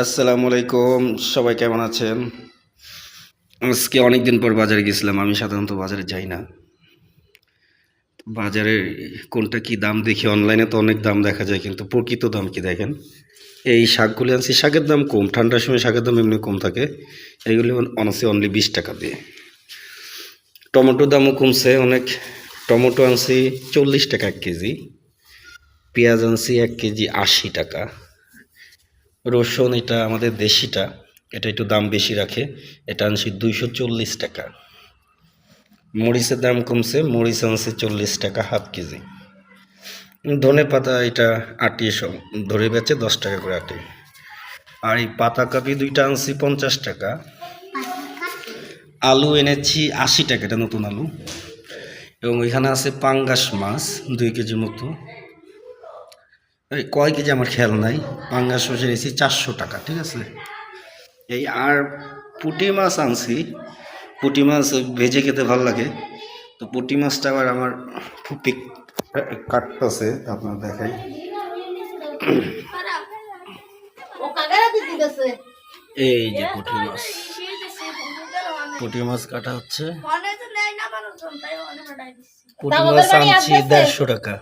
আসসালামু আলাইকুম। সবাই কেমন আছেন? আজকে অনেকদিন পর বাজারে গেছিলাম। আমি সাধারণত বাজারে যাই না। বাজারে কোনটা কি দাম দেখি, অনলাইনে তো অনেক দাম দেখা যায়, কিন্তু প্রকৃত দাম কি দেখেন? এই শাকগুলি আনছি, শাকের দাম কম। ঠান্ডার সময় শাকের দাম এমনি কম থাকে। এইগুলি আনছি অনলি 20 টাকা দিয়ে। টমেটোর দামও কমছে অনেক। টমেটো আনছি 40 টাকা 1 কেজি। পেঁয়াজ আনছি 1 কেজি 80 টাকা। রসুন, এটা আমাদের দেশিটা, এটা একটু দাম বেশি রাখে, এটা আনছি 240 টাকা। মরিচের দাম কমছে, মরিচ আনছে 40 টাকা 1/2 কেজি। ধনে পাতা এটা আটি, সব ধরে বেচে 10 টাকা করে আটি। আর এই পাতাকপি দুইটা আনছি 50 টাকা। আলু এনেছি 80 টাকা, এটা নতুন আলু। এবং এখানে আছে পাঙ্গাস মাছ 2 কেজি মতো। এই কয় কেজি আমার খেয়াল নাই। পাঙ্গাস মাছ এনেছি 400 টাকা, ঠিক আছে। এই আর পুঁটি মাছ আনছি। পুঁটি মাছ ভেজে খেতে ভালো লাগে, তো পুঁটি মাছটা আবার আমার ফুপি কাটতেছে, আপনার দেখাই। এই যে পুঁটি মাছ, পুঁটি মাছ কাটা হচ্ছে। পুঁটি মাছ আনছি 150 টাকা।